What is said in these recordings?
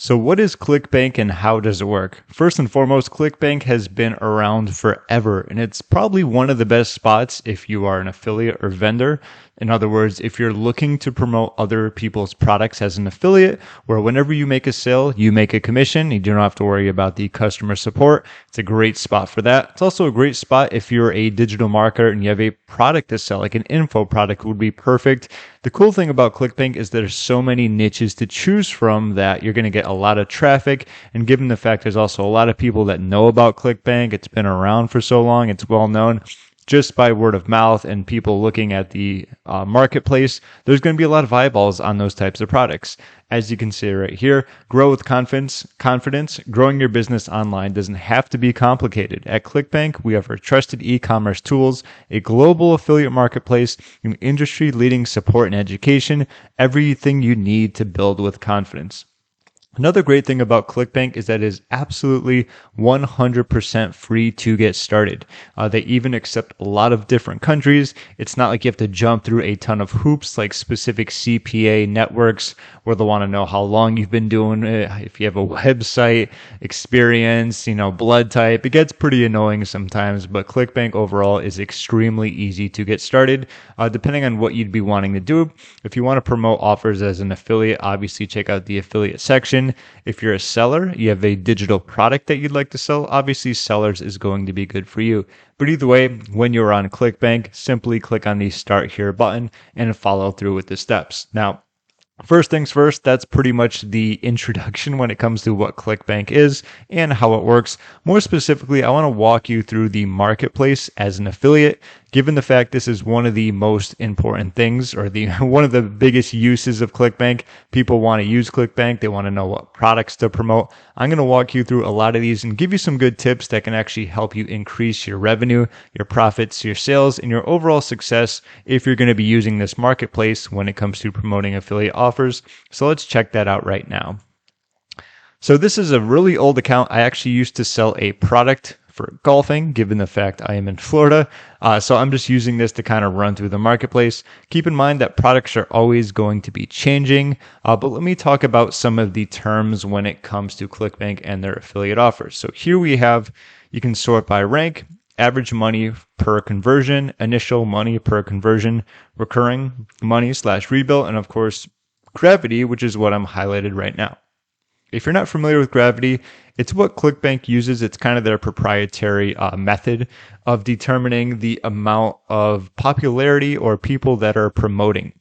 So what is Clickbank and how does it work? First and foremost, Clickbank has been around forever, and it's probably one of the best spots if you are an affiliate or vendor. In other words, if you're looking to promote other people's products as an affiliate, where whenever you make a sale, you make a commission. You don't have to worry about the customer support. It's a great spot for that. It's also a great spot if you're a digital marketer and you have a product to sell, like an info product would be perfect. The cool thing about Clickbank is there's so many niches to choose from that you're going to get a lot of traffic. And given the fact there's also a lot of people that know about Clickbank, it's been around for so long, it's well known. Just by word of mouth and people looking at the marketplace, there's going to be a lot of eyeballs on those types of products. As you can see right here, grow with confidence. Growing your business online doesn't have to be complicated. At Clickbank, we offer trusted e-commerce tools, a global affiliate marketplace, and industry-leading support and education, everything you need to build with confidence. Another great thing about Clickbank is that it is absolutely 100% free to get started. They even accept a lot of different countries. It's not like you have to jump through a ton of hoops like specific CPA networks where they'll want to know how long you've been doing it, if you have a website, experience, blood type. It gets pretty annoying sometimes, but Clickbank overall is extremely easy to get started, depending on what you'd be wanting to do. If you want to promote offers as an affiliate, obviously check out the affiliate section. If you're a seller, you have a digital product that you'd like to sell, obviously Sellers is going to be good for you. But either way, when you're on Clickbank, simply click on the Start Here button and follow through with the steps. Now, first things first, that's pretty much the introduction when it comes to what Clickbank is and how it works. More specifically, I want to walk you through the marketplace as an affiliate. Given the fact this is one of the most important things or one of the biggest uses of Clickbank, people want to use Clickbank. They want to know what products to promote. I'm going to walk you through a lot of these and give you some good tips that can actually help you increase your revenue, your profits, your sales, and your overall success if you're going to be using this marketplace when it comes to promoting affiliate offers. So let's check that out right now. So this is a really old account. I actually used to sell a product for golfing, given the fact I am in Florida. So I'm just using this to kind of run through the marketplace. Keep in mind that products are always going to be changing, but let me talk about some of the terms when it comes to Clickbank and their affiliate offers. So here we have, you can sort by rank, average money per conversion, initial money per conversion, recurring money / rebuild, and of course, gravity, which is what I'm highlighted right now. If you're not familiar with gravity, it's what Clickbank uses. It's kind of their proprietary method of determining the amount of popularity or people that are promoting.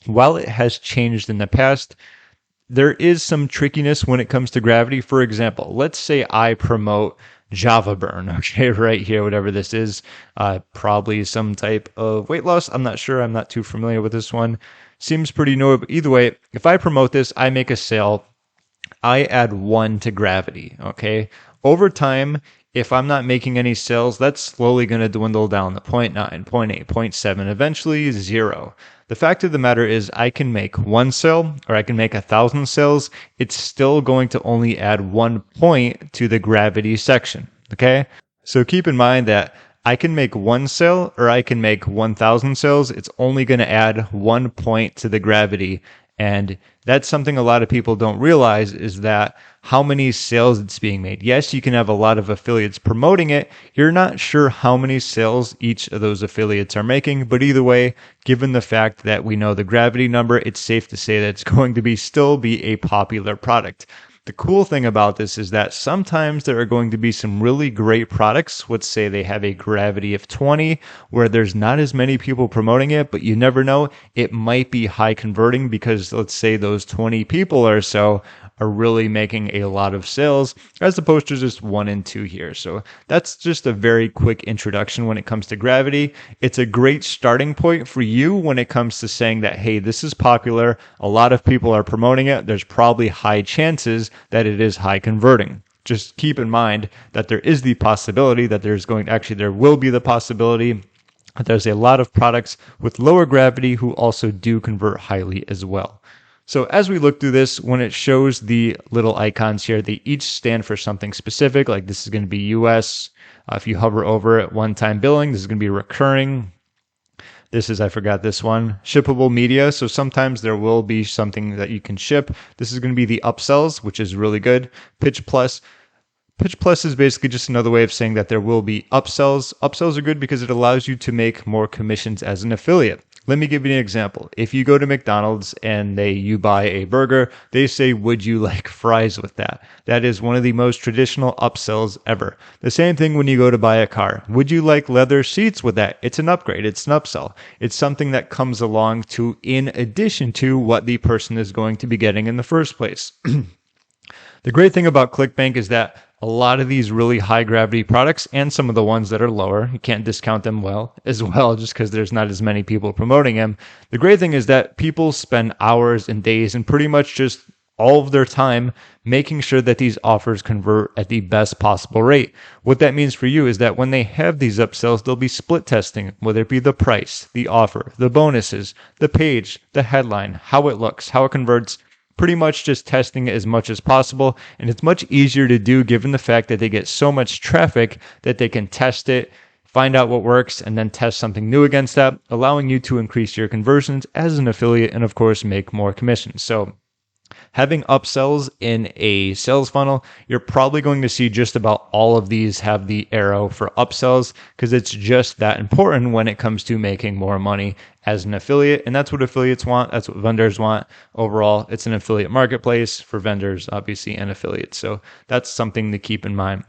While it has changed in the past, there is some trickiness when it comes to gravity. For example, let's say I promote Java Burn, okay, right here, whatever this is, probably some type of weight loss. I'm not sure. I'm not too familiar with this one. Seems pretty new, but either way, if I promote this, I make a sale, I add 1 to gravity, okay? Over time, if I'm not making any sales, that's slowly going to dwindle down to 0.9, 0.8, 0.7, eventually 0. The fact of the matter is I can make 1 sale or I can make 1,000 sales. It's still going to only add 1 point to the gravity section, okay? So keep in mind that I can make 1 sale or I can make 1,000 sales. It's only going to add 1 point to the gravity. And that's something a lot of people don't realize is that how many sales it's being made. Yes, you can have a lot of affiliates promoting it. You're not sure how many sales each of those affiliates are making. But either way, given the fact that we know the gravity number, it's safe to say that it's going to still be a popular product. The cool thing about this is that sometimes there are going to be some really great products. Let's say they have a gravity of 20 where there's not as many people promoting it, but you never know. It might be high converting because let's say those 20 people or so are really making a lot of sales as opposed to just 1 and 2 here. So that's just a very quick introduction when it comes to gravity. It's a great starting point for you when it comes to saying that, hey, this is popular. A lot of people are promoting it. There's probably high chances that it is high converting. Just keep in mind that there is the possibility that there will be the possibility that there's a lot of products with lower gravity who also do convert highly as well. So as we look through this, when it shows the little icons here, they each stand for something specific. Like this is going to be US. If you hover over it, one-time billing, this is going to be recurring. This is, I forgot this one, shippable media. So sometimes there will be something that you can ship. This is going to be the upsells, which is really good. Pitch Plus. Pitch Plus is basically just another way of saying that there will be upsells. Upsells are good because it allows you to make more commissions as an affiliate. Let me give you an example. If you go to McDonald's and you buy a burger, they say, would you like fries with that? That is one of the most traditional upsells ever. The same thing when you go to buy a car. Would you like leather seats with that? It's an upgrade. It's an upsell. It's something that comes along to in addition to what the person is going to be getting in the first place. The great thing about Clickbank is that a lot of these really high gravity products and some of the ones that are lower, you can't discount them as well just because there's not as many people promoting them. The great thing is that people spend hours and days and pretty much just all of their time making sure that these offers convert at the best possible rate. What that means for you is that when they have these upsells, they'll be split testing, whether it be the price, the offer, the bonuses, the page, the headline, how it looks, how it converts. Pretty much just testing it as much as possible. And it's much easier to do given the fact that they get so much traffic that they can test it, find out what works, and then test something new against that, allowing you to increase your conversions as an affiliate and, of course, make more commissions. So having upsells in a sales funnel, you're probably going to see just about all of these have the arrow for upsells because it's just that important when it comes to making more money as an affiliate. And that's what affiliates want. That's what vendors want. Overall, it's an affiliate marketplace for vendors, obviously, and affiliates. So that's something to keep in mind.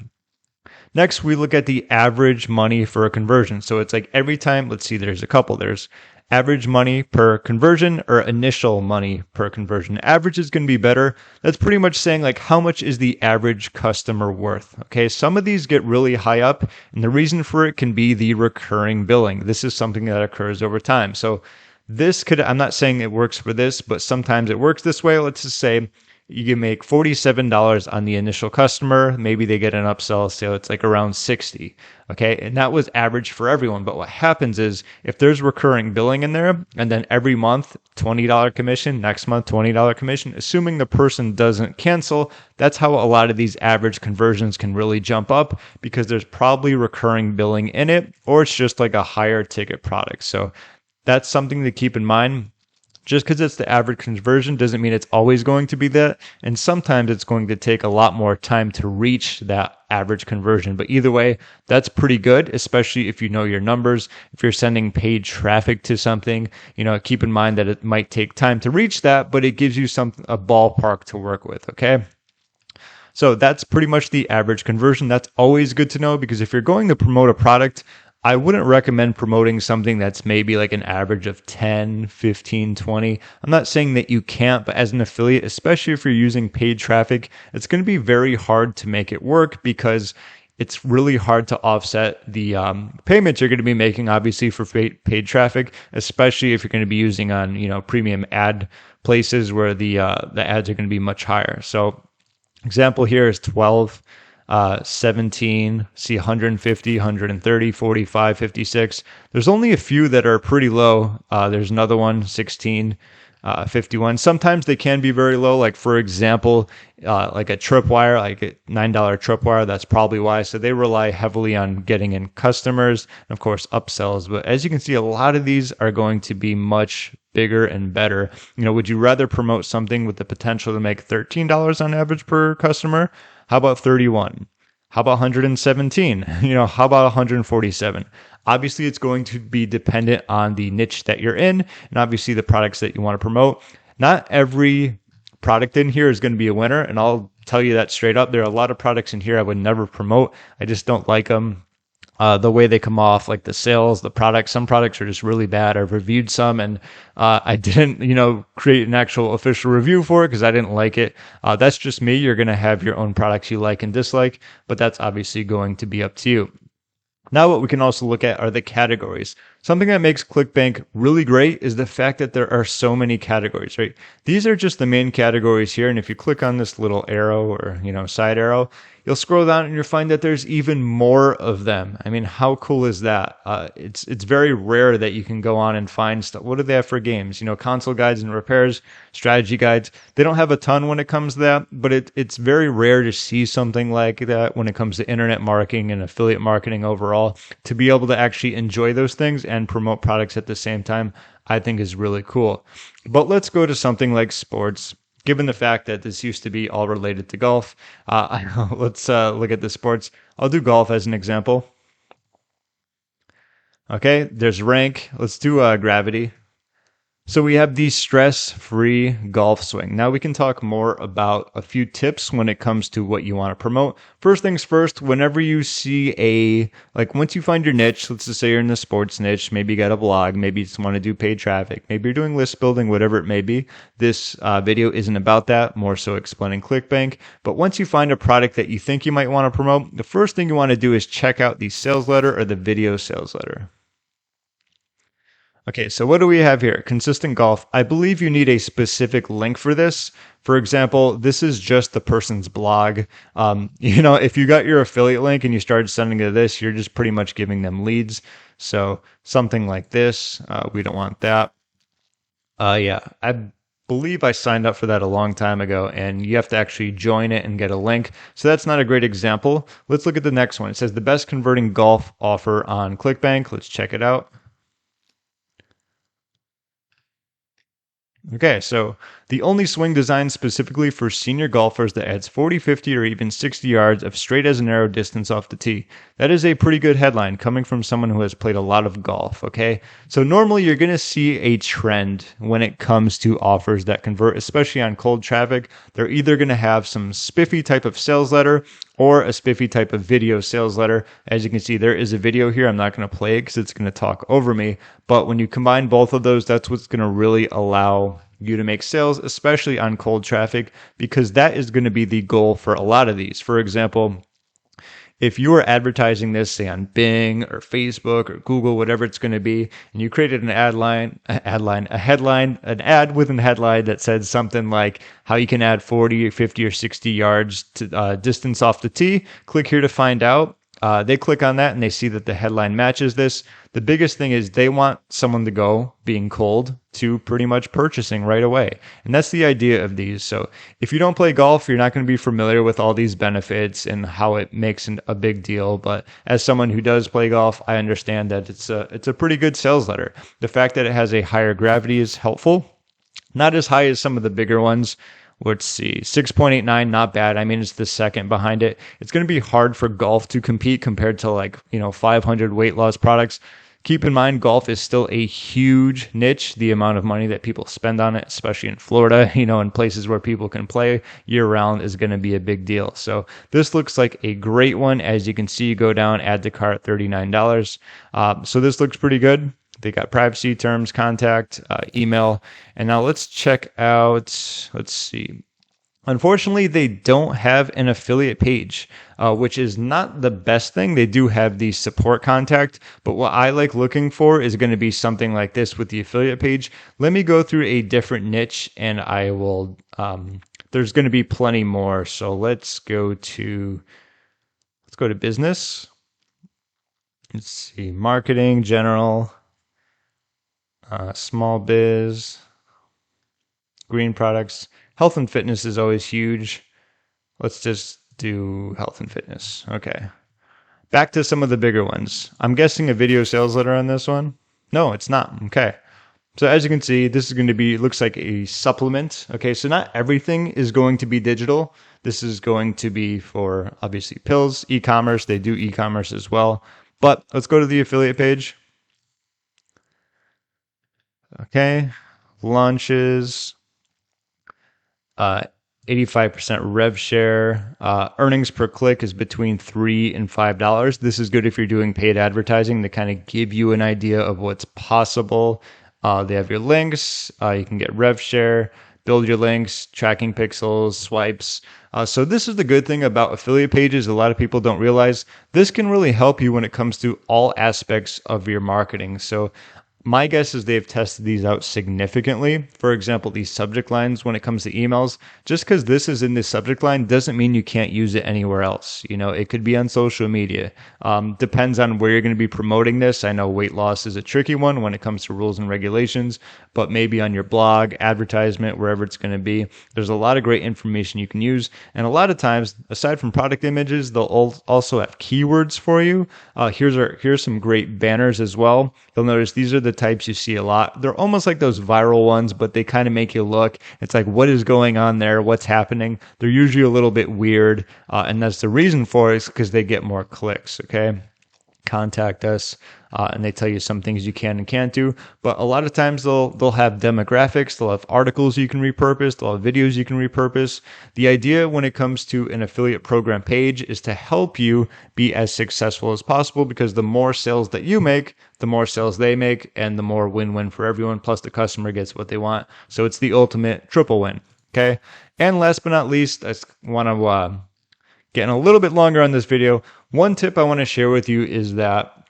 Next, we look at the average money for a conversion. So it's like every time, let's see, there's a couple. There's average money per conversion or initial money per conversion. Average is going to be better. That's pretty much saying like how much is the average customer worth? Okay, some of these get really high up, and the reason for it can be the recurring billing. This is something that occurs over time. So I'm not saying it works for this, but sometimes it works this way. Let's just say you can make $47 on the initial customer. Maybe they get an upsell, so it's like around 60. Okay. And that was average for everyone. But what happens is if there's recurring billing in there and then every month, $20 commission, next month, $20 commission, assuming the person doesn't cancel, that's how a lot of these average conversions can really jump up because there's probably recurring billing in it, or it's just like a higher ticket product. So that's something to keep in mind. Just because it's the average conversion doesn't mean it's always going to be that. And sometimes it's going to take a lot more time to reach that average conversion. But either way, that's pretty good, especially if you know your numbers. If you're sending paid traffic to something, keep in mind that it might take time to reach that, but it gives you a ballpark to work with. Okay. So that's pretty much the average conversion. That's always good to know because if you're going to promote a product, I wouldn't recommend promoting something that's maybe like an average of 10, 15, 20. I'm not saying that you can't, but as an affiliate, especially if you're using paid traffic, it's going to be very hard to make it work because it's really hard to offset the payments you're going to be making, obviously, for paid traffic, especially if you're going to be using on, premium ad places where the ads are going to be much higher. So example here is 12. 17, see 150, 130, 45, 56. There's only a few that are pretty low. There's another one, 16, 51. Sometimes they can be very low. Like for example, like a tripwire, like a $9 tripwire. That's probably why. So they rely heavily on getting in customers and of course upsells. But as you can see, a lot of these are going to be much bigger and better. Would you rather promote something with the potential to make $13 on average per customer? How about 31? How about 117? How about 147? Obviously, it's going to be dependent on the niche that you're in and obviously the products that you want to promote. Not every product in here is going to be a winner, and I'll tell you that straight up. There are a lot of products in here I would never promote. I just don't like them. The way they come off, like the sales, the products, some products are just really bad. I've reviewed some and I didn't, create an actual official review for it because I didn't like it. That's just me. You're going to have your own products you like and dislike, but that's obviously going to be up to you. Now, what we can also look at are the categories. Something that makes Clickbank really great is the fact that there are so many categories, right? These are just the main categories here. And if you click on this little arrow or, side arrow, you'll scroll down and you'll find that there's even more of them. I mean, how cool is that? It's very rare that you can go on and find stuff. What do they have for games? Console guides and repairs, strategy guides. They don't have a ton when it comes to that, but it's very rare to see something like that when it comes to internet marketing and affiliate marketing overall, to be able to actually enjoy those things and promote products at the same time, I think is really cool. But let's go to something like sports. Given the fact that this used to be all related to golf, let's look at the sports. I'll do golf as an example. Okay, there's rank. Let's do gravity. So we have the stress-free golf swing. Now we can talk more about a few tips when it comes to what you want to promote. First things first, whenever you see once you find your niche, let's just say you're in the sports niche, maybe you got a blog, maybe you just want to do paid traffic, maybe you're doing list building, whatever it may be. This video isn't about that, more so explaining Clickbank. But once you find a product that you think you might want to promote, the first thing you want to do is check out the sales letter or the video sales letter. Okay, so what do we have here? Consistent golf. I believe you need a specific link for this. For example, this is just the person's blog. If you got your affiliate link and you started sending to this, you're just pretty much giving them leads. So something like this, we don't want that. Yeah, I believe I signed up for that a long time ago, and you have to actually join it and get a link. So that's not a great example. Let's look at the next one. It says the best converting golf offer on Clickbank. Let's check it out. Okay, so the only swing designed specifically for senior golfers that adds 40, 50, or even 60 yards of straight as an arrow distance off the tee. That is a pretty good headline coming from someone who has played a lot of golf, okay? So normally you're going to see a trend when it comes to offers that convert, especially on cold traffic. They're either going to have some spiffy type of sales letter or a spiffy type of video sales letter. As you can see, there is a video here. I'm not going to play it because it's going to talk over me. But when you combine both of those, that's what's going to really allow you to make sales, especially on cold traffic, because that is going to be the goal for a lot of these. For example, if you are advertising this, say on Bing or Facebook or Google, whatever it's going to be, and you created an ad with a headline that said something like how you can add 40 or 50 or 60 yards to distance off the tee, click here to find out. They click on that and they see that the headline matches this. The biggest thing is they want someone to go being cold to pretty much purchasing right away. And that's the idea of these. So if you don't play golf, you're not going to be familiar with all these benefits and how it makes a big deal. But as someone who does play golf, I understand that it's a pretty good sales letter. The fact that it has a higher gravity is helpful. Not as high as some of the bigger ones. Let's see, 6.89, not bad. I mean, it's the second behind it. It's going to be hard for golf to compete compared to 500 weight loss products. Keep in mind, golf is still a huge niche. The amount of money that people spend on it, especially in Florida, in places where people can play year round, is going to be a big deal. So this looks like a great one. As you can see, go down, add to cart, $39. So this looks pretty good. They got privacy terms, contact, email. And now let's check out, let's see. Unfortunately, they don't have an affiliate page, which is not the best thing. They do have the support contact, but what I like looking for is going to be something like this with the affiliate page. Let me go through a different niche and I will, there's going to be plenty more. So let's go to business. Let's see, marketing, general. Small biz, green products, health and fitness is always huge. Let's just do health and fitness. Okay. Back to some of the bigger ones. I'm guessing a video sales letter on this one. No, it's not. Okay. So as you can see, this is going to be, looks like a supplement. Okay. So not everything is going to be digital. This is going to be for obviously pills, e-commerce. They do e-commerce as well, but let's go to the affiliate page. Okay, launches, 85% rev share. Earnings per click is between $3 and $5. This is good if you're doing paid advertising to kind of give you an idea of what's possible. They have your links. You can get rev share, build your links, tracking pixels, swipes. So this is the good thing about affiliate pages. A lot of people don't realize this can really help you when it comes to all aspects of your marketing. So My guess is they've tested these out significantly. For example, these subject lines when it comes to emails, just because this is in the subject line doesn't mean you can't use it anywhere else. You know, it could be on social media. Depends on where you're going to be promoting this. I know weight loss is a tricky one when it comes to rules and regulations, but maybe on your blog, advertisement, wherever it's going to be. There's a lot of great information you can use. And a lot of times, aside from product images, they'll also have keywords for you. Here's some great banners as well. You'll notice these are the types you see a lot. They're almost like those viral ones, but they kind of make you look. It's like, what is going on there? What's happening? They're usually a little bit weird. And that's the reason for it, is because they get more clicks. Okay. Contact us, and they tell you some things you can and can't do. But a lot of times they'll have demographics, they'll have articles you can repurpose, they'll have videos you can repurpose. The idea when it comes to an affiliate program page is to help you be as successful as possible, because the more sales that you make, the more sales they make, and the more win-win for everyone. Plus the customer gets what they want. So it's the ultimate triple win. Okay. And last but not least, I want to getting a little bit longer on this video. One tip I want to share with you is that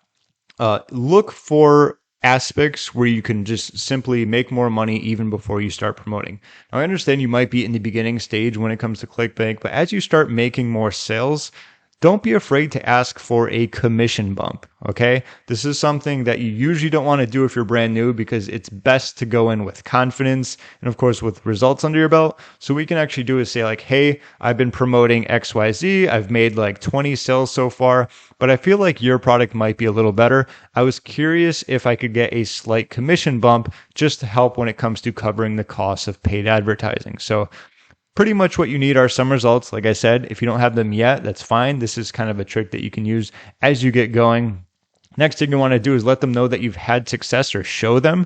look for aspects where you can just simply make more money even before you start promoting. Now, I understand you might be in the beginning stage when it comes to Clickbank, but as you start making more sales, don't be afraid to ask for a commission bump, okay? This is something that you usually don't want to do if you're brand new, because it's best to go in with confidence and, of course, with results under your belt. So what we can actually do is say like, hey, I've been promoting XYZ. I've made like 20 sales so far, but I feel like your product might be a little better. I was curious if I could get a slight commission bump just to help when it comes to covering the costs of paid advertising. So pretty much what you need are some results. Like I said, if you don't have them yet, that's fine. This is kind of a trick that you can use as you get going. Next thing you want to do is let them know that you've had success, or show them.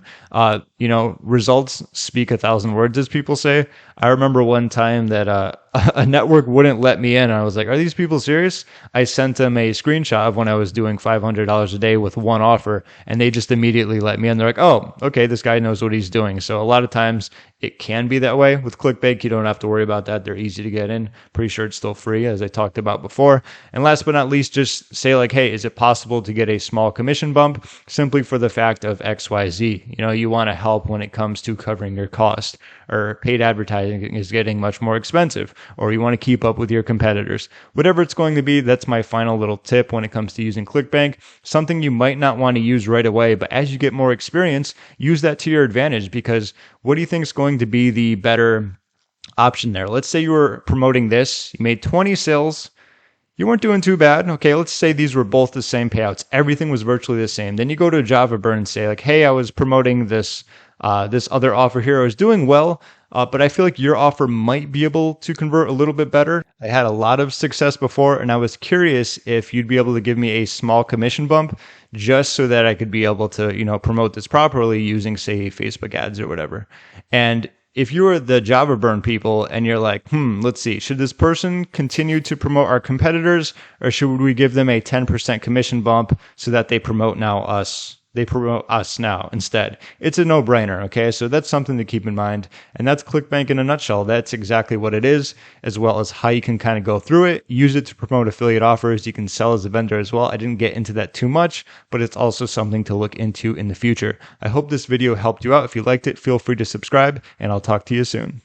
Results speak 1,000 words, as people say. I remember one time that a network wouldn't let me in. I was like, are these people serious? I sent them a screenshot of when I was doing $500 a day with one offer, and they just immediately let me in. They're like, oh, okay, this guy knows what he's doing. So a lot of times it can be that way. With Clickbank, you don't have to worry about that. They're easy to get in. Pretty sure it's still free, as I talked about before. And last but not least, just say like, hey, is it possible to get a small commission bump simply for the fact of XYZ? You know, you want to help when it comes to covering your cost, or paid advertising is getting much more expensive, or you want to keep up with your competitors. Whatever it's going to be, that's my final little tip when it comes to using Clickbank. Something you might not want to use right away, but as you get more experience, use that to your advantage, because what do you think is going to be the better option there? Let's say you were promoting this, you made 20 sales, you weren't doing too bad. Okay, let's say these were both the same payouts. Everything was virtually the same. Then you go to Java Burn and say like, hey, I was promoting this other offer here. I was doing well, but I feel like your offer might be able to convert a little bit better. I had a lot of success before, and I was curious if you'd be able to give me a small commission bump just so that I could be able to, promote this properly using, say, Facebook ads or whatever. And if you were the Java Burn people and you're like, let's see, should this person continue to promote our competitors, or should we give them a 10% commission bump so that they promote us now instead? It's a no-brainer, okay? So that's something to keep in mind. And that's Clickbank in a nutshell. That's exactly what it is, as well as how you can kind of go through it, use it to promote affiliate offers. You can sell as a vendor as well. I didn't get into that too much, but it's also something to look into in the future. I hope this video helped you out. If you liked it, feel free to subscribe, and I'll talk to you soon.